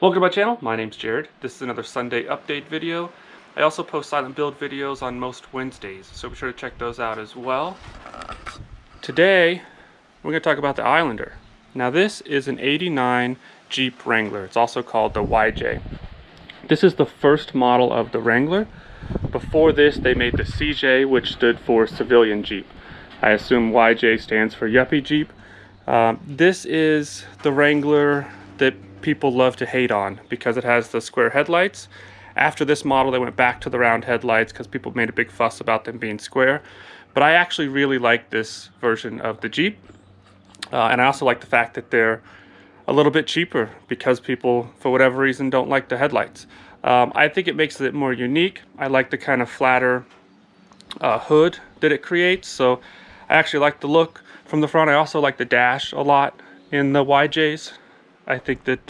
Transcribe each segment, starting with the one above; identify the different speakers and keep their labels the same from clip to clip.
Speaker 1: Welcome to my channel. My name's Jared. This is another Sunday update video. I also post silent build videos on most Wednesdays, so be sure to check those out as well. Today, we're going to talk about the Islander. Now this is an '89 Jeep Wrangler. It's also called the YJ. This is the first model of the Wrangler. Before this, they made the CJ, which stood for Civilian Jeep. I assume YJ stands for Yuppie Jeep. This is the Wrangler that people love to hate on because it has the square headlights. After this model, they went back to the round headlights because people made a big fuss about them being square. But I actually really like this version of the Jeep. And I also like the fact that they're a little bit cheaper because people, for whatever reason, don't like the headlights. I think it makes it more unique. I like the kind of flatter hood that it creates. So I actually like the look from the front. I also like the dash a lot in the YJs. I think that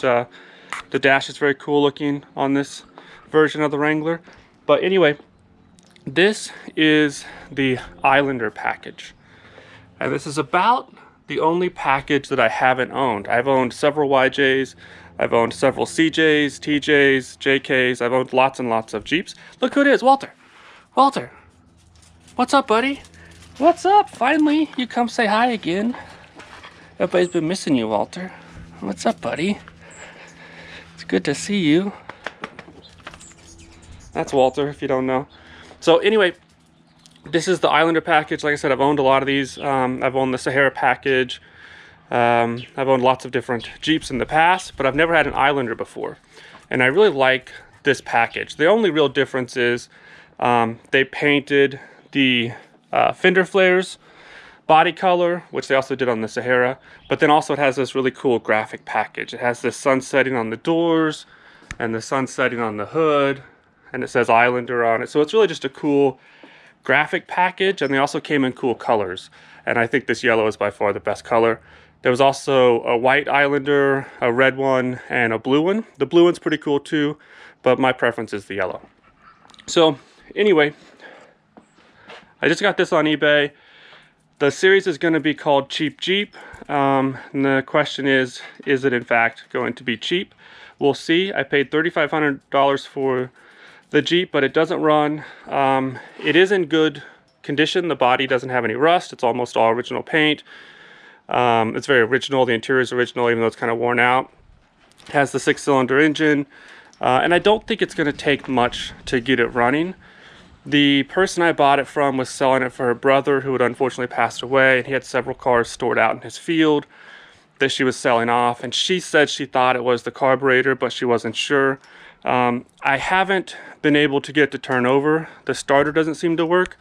Speaker 1: the dash is very cool looking on this version of the Wrangler. But anyway, this is the Islander package. And this is about the only package that I haven't owned. I've owned several YJs. I've owned several CJs, TJs, JKs. I've owned lots and lots of Jeeps. Look who it is, Walter. Walter, what's up, buddy? What's up? Finally, you come say hi again. Everybody's been missing you, Walter. What's up, buddy? It's good to see you. That's Walter, if you don't know. So anyway, this is the Islander package. Like I said, I've owned a lot of these. I've owned the Sahara package. I've owned lots of different Jeeps in the past, but I've never had an Islander before. And I really like this package. The only real difference is they painted the fender flares body color, which they also did on the Sahara, but then also it has this really cool graphic package. It has the sun setting on the doors and the sun setting on the hood, and it says Islander on it. So it's really just a cool graphic package, and they also came in cool colors. And I think this yellow is by far the best color. There was also a white Islander, a red one, and a blue one. The blue one's pretty cool too, but my preference is the yellow. So anyway, I just got this on eBay. The series is going to be called Cheap Jeep, and the question is it in fact going to be cheap? We'll see. I paid $3,500 for the Jeep, but it doesn't run. It is in good condition. The body doesn't have any rust. It's almost all original paint. It's very original. The interior is original, even though it's kind of worn out. It has the 6-cylinder engine, and I don't think it's going to take much to get it running. The person I bought it from was selling it for her brother, who had unfortunately passed away, and he had several cars stored out in his field that she was selling off, and she said she thought it was the carburetor, but she wasn't sure. I haven't been able to get it to turn over. The starter doesn't seem to work.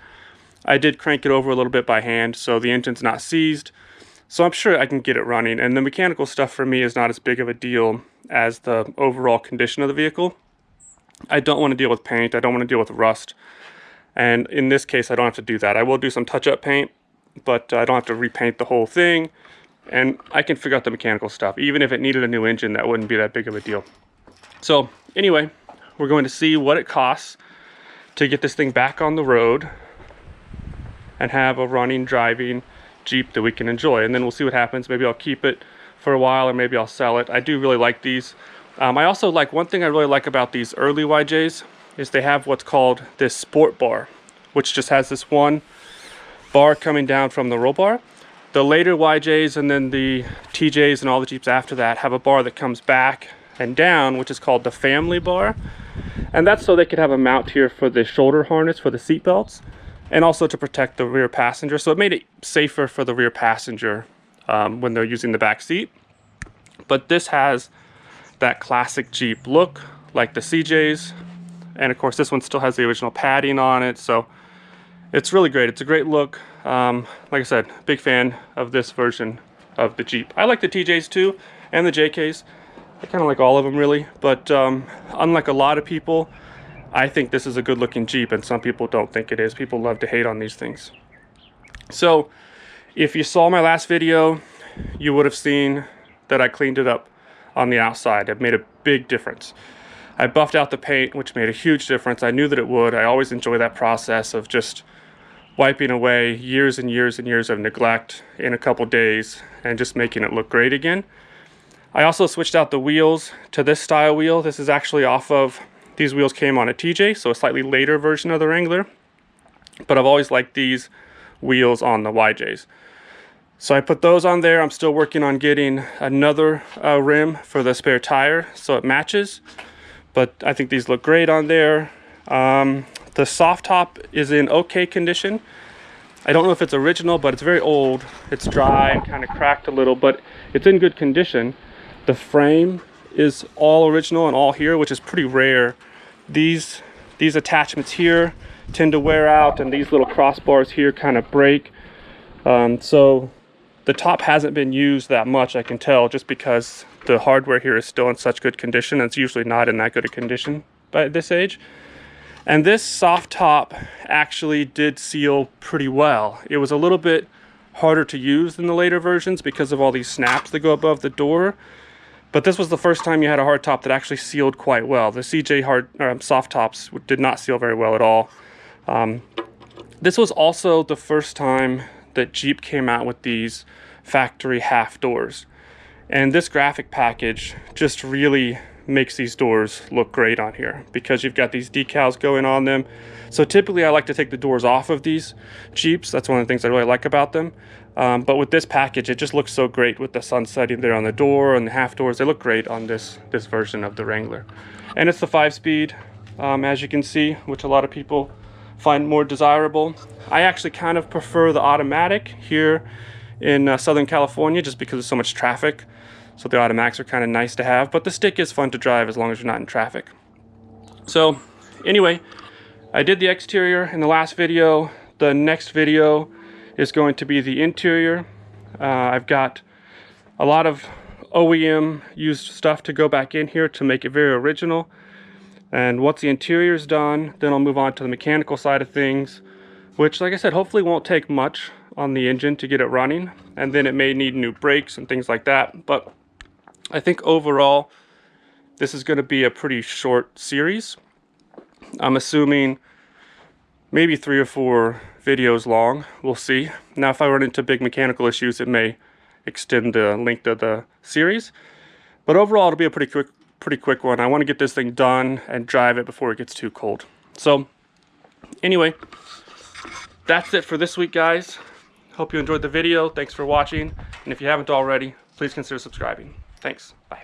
Speaker 1: I did crank it over a little bit by hand, so the engine's not seized, so I'm sure I can get it running. And the mechanical stuff for me is not as big of a deal as the overall condition of the vehicle. I don't want to deal with paint. I don't want to deal with rust. And in this case, I don't have to do that. I will do some touch-up paint, but I don't have to repaint the whole thing. And I can figure out the mechanical stuff. Even if it needed a new engine, that wouldn't be that big of a deal. So anyway, we're going to see what it costs to get this thing back on the road and have a running, driving Jeep that we can enjoy. And then we'll see what happens. Maybe I'll keep it for a while, or maybe I'll sell it. I do really like these. I also like, one thing I really like about these early YJs is they have what's called this sport bar, which just has this one bar coming down from the roll bar. The later YJs and then the TJs and all the Jeeps after that have a bar that comes back and down, which is called the family bar. And that's so they could have a mount here for the shoulder harness for the seat belts, and also to protect the rear passenger. So it made it safer for the rear passenger when they're using the back seat. But this has that classic Jeep look like the CJs. And of course, this one still has the original padding on it, so it's really great. It's a great look. Like I said, big fan of this version of the Jeep. I like the TJs too, and the JKs. I kind of like all of them really, but unlike a lot of people, I think this is a good-looking Jeep, and some people don't think it is. People love to hate on these things. So, if you saw my last video, you would have seen that I cleaned it up on the outside. I've made a big difference. I buffed out the paint, which made a huge difference. I knew that it would. I always enjoy that process of just wiping away years and years and years of neglect in a couple days and just making it look great again. I also switched out the wheels to this style wheel. This is actually off of, these wheels came on a TJ, so a slightly later version of the Wrangler. But I've always liked these wheels on the YJs. So I put those on there. I'm still working on getting another rim for the spare tire so it matches. But I think these look great on there. The soft top is in okay condition. I don't know if it's original, but it's very old. It's dry and kind of cracked a little, but it's in good condition. The frame is all original and all here, which is pretty rare. These attachments here tend to wear out, and these little crossbars here kind of break. So the top hasn't been used that much, I can tell, just because the hardware here is still in such good condition. It's usually not in that good a condition by this age. And this soft top actually did seal pretty well. It was a little bit harder to use than the later versions because of all these snaps that go above the door. But this was the first time you had a hard top that actually sealed quite well. The CJ soft tops did not seal very well at all. This was also the first time that Jeep came out with these factory half doors. And this graphic package just really makes these doors look great on here because you've got these decals going on them. So typically I like to take the doors off of these Jeeps. That's one of the things I really like about them. But with this package, it just looks so great with the sun setting there on the door and the half doors. They look great on this version of the Wrangler. And it's the 5-speed, as you can see, which a lot of people find more desirable. I actually kind of prefer the automatic here in Southern California just because there's so much traffic. So the automatics are kind of nice to have, but the stick is fun to drive as long as you're not in traffic. So anyway, I did the exterior in the last video. The next video is going to be the interior. I've got a lot of OEM used stuff to go back in here to make it very original. And once the interior is done, then I'll move on to the mechanical side of things, which, like I said, hopefully won't take much on the engine to get it running. And then it may need new brakes and things like that. But I think overall, this is going to be a pretty short series. I'm assuming maybe 3 or 4 videos long. We'll see. Now, if I run into big mechanical issues, it may extend the length of the series. But overall, it'll be a pretty quick one. I want to get this thing done and drive it before it gets too cold. So anyway, that's it for this week, guys. Hope you enjoyed the video. Thanks for watching. And if you haven't already, please consider subscribing. Thanks. Bye.